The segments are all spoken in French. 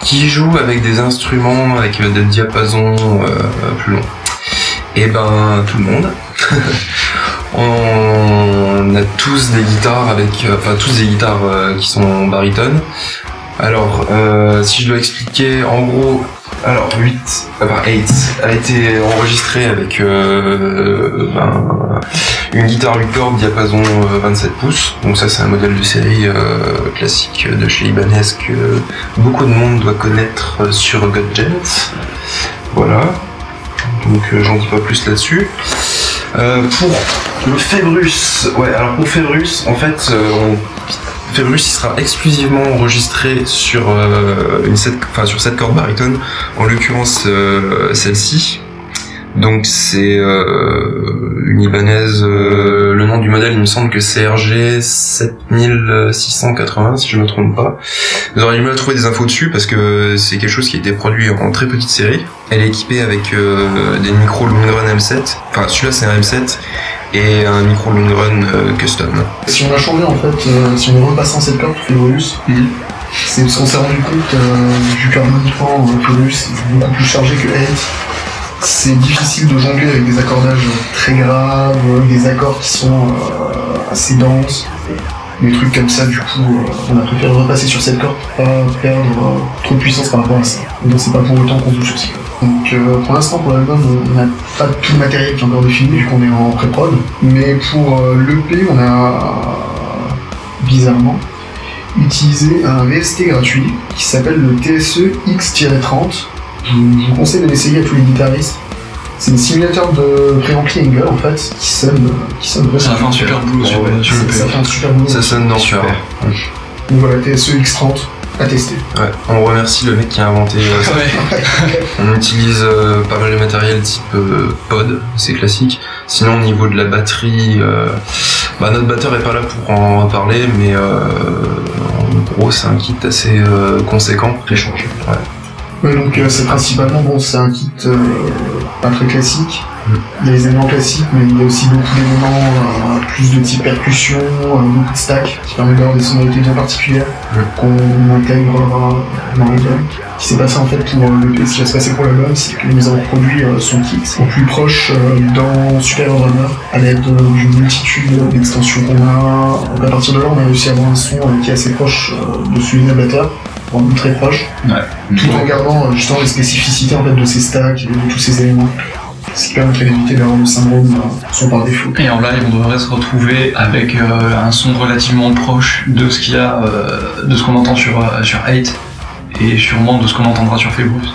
qui joue avec des instruments, avec des diapasons plus longs. Et ben tout le monde. On a tous des guitares tous des guitares qui sont barytones. Alors, si je dois expliquer, en gros, alors 8 a été enregistré avec une guitare 8 cordes diapason 27 pouces. Donc ça c'est un modèle de série classique de chez Ibanez que beaucoup de monde doit connaître sur Godgent. Voilà. Donc j'en dis pas plus là-dessus. Pour le Februs, pour Februs, en fait, Februs il sera exclusivement enregistré sur sur cette corde baryton, en l'occurrence celle-ci. Donc c'est une Ibanez, le nom du modèle il me semble que c'est RG 7680 si je me trompe pas. Vous aurez du mal à trouver des infos dessus parce que c'est quelque chose qui a été produit en très petite série. Elle est équipée avec des micros Lundgren M7, enfin celui-là c'est un M7 et un micro Lundgren custom. Si on a changé en fait, si on est repassé en cette corde pour Februs, c'est parce qu'on s'est rendu compte vu qu'harmoniquement Februs est beaucoup plus chargé que Hate. C'est difficile de jongler avec des accordages très graves, des accords qui sont assez denses, des trucs comme ça. Du coup, on a préféré repasser sur cette corde pour pas perdre trop de puissance par rapport à ça. Donc c'est pas pour autant qu'on joue sur cette corde. Donc pour l'instant pour l'album, on n'a pas tout le matériel qui est encore défini vu qu'on est en pré-prod. Mais pour l'EP, on a bizarrement utilisé un VST gratuit qui s'appelle le TSE X-30. Je vous conseille de l'essayer à tous les guitaristes. C'est un simulateur de préampli Engel en fait qui sonne vraiment. Ça fait un super boulot sur le Ça fait un super boulot. Ça sonne super. Donc voilà, TSE X30 à tester. Ouais, on remercie le mec qui a inventé ça. On utilise pas mal de matériel type pod, c'est classique. Sinon au niveau de la batterie, notre batteur est pas là pour en parler, mais en gros c'est un kit assez conséquent. Échange. Ouais. Ouais, donc c'est principalement c'est un kit pas très classique. Il y a les éléments classiques, mais il y a aussi beaucoup d'éléments plus de type percussion, beaucoup de stack qui permet d'avoir des sonorités bien particulières qu'on intègre dans l'album. Ce qui s'est passé en fait pour l'EP, ce qui va se passer pour l'album, c'est que nous avons produit son kit au plus proche dans Super Drummer à l'aide d'une multitude d'extensions qu'on a. Donc à partir de là, on a réussi à avoir un son qui est assez proche de celui d'un batteur. Vraiment très proche, tout en gardant justement les spécificités en fait de ces stacks et de tous ces éléments, ce qui permettrait d'éviter d'avoir le syndrome son par défaut. Et en live, on devrait se retrouver avec un son relativement proche de ce qu'il y a, de ce qu'on entend sur Hate et sûrement de ce qu'on entendra sur Februs.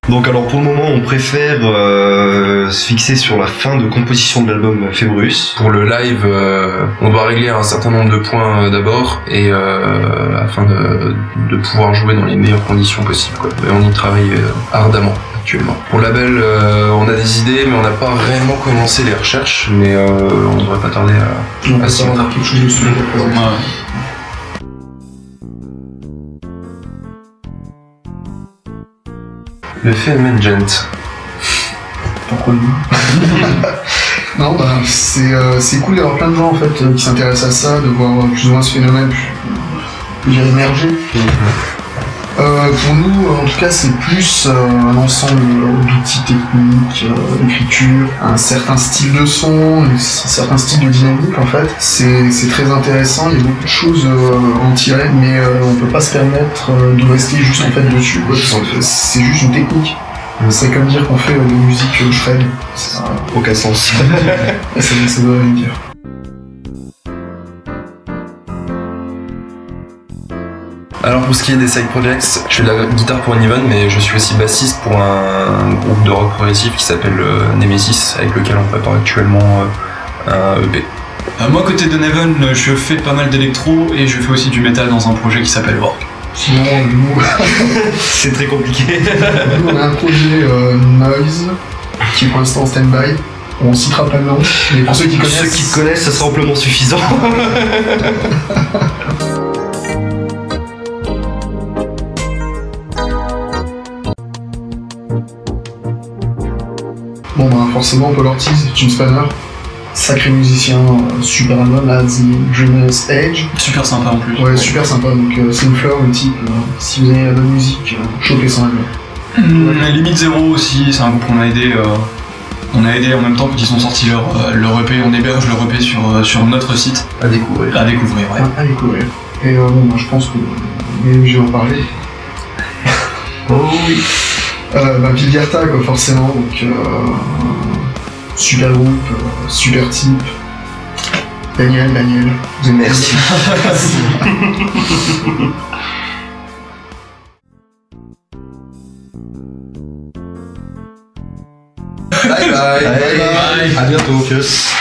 Donc alors pour le moment on préfère se fixer sur la fin de composition de l'album Februs. Pour le live, on doit régler un certain nombre de points d'abord et afin de pouvoir jouer dans les meilleures conditions possibles, quoi. Et on y travaille ardemment actuellement. Pour le label, on a des idées mais on n'a pas réellement commencé les recherches, mais on ne devrait pas tarder à s'y mettre. Quelque chose de solide à présenter. Le phénomène Gent. Pourquoi lui? Non, c'est cool d'avoir plein de gens en fait qui s'intéressent à ça, de voir plus ou moins ce phénomène émerger. Pour nous, en tout cas, c'est plus un ensemble d'outils techniques, d'écriture, un certain style de son, un certain style de dynamique en fait. C'est très intéressant, il y a beaucoup de choses à en tirer, mais on peut pas se permettre de rester juste en fait dessus. C'est juste une technique. C'est comme dire qu'on fait de la musique shred. Ça n'a aucun sens. ça doit rien dire. Alors pour ce qui est des side projects, je fais de la guitare pour Uneven, mais je suis aussi bassiste pour un groupe de rock progressif qui s'appelle Nemesis, avec lequel on prépare actuellement un EP. Moi côté de Neven, je fais pas mal d'électro et je fais aussi du métal dans un projet qui s'appelle Vork. Sinon, nous, c'est très compliqué. Nous, on a un projet Noise qui est pour l'instant en stand-by. On citera pas le nom, mais pour ceux qui connaissent, ça sera amplement suffisant. Bon, forcément, Paul Ortiz, Jim Spanner, sacré musicien, super album, là, The Dreamer's Age. Super sympa en plus. Ouais, super sympa, donc c'est une fleur, le type, si vous aimez la bonne musique, chopez son album. Limite Zero aussi, c'est un groupe qu'on a aidé. On a aidé en même temps qu'ils ont sorti leur EP, on héberge leur EP sur notre site. À découvrir. À découvrir, ouais. À découvrir. Et bon, moi, je pense que je vais en parler. Oh oui. Pilgarta, quoi, forcément, donc super groupe, super type. Daniel. Merci. Bye bye. Bye bye. À bientôt. Tchuss.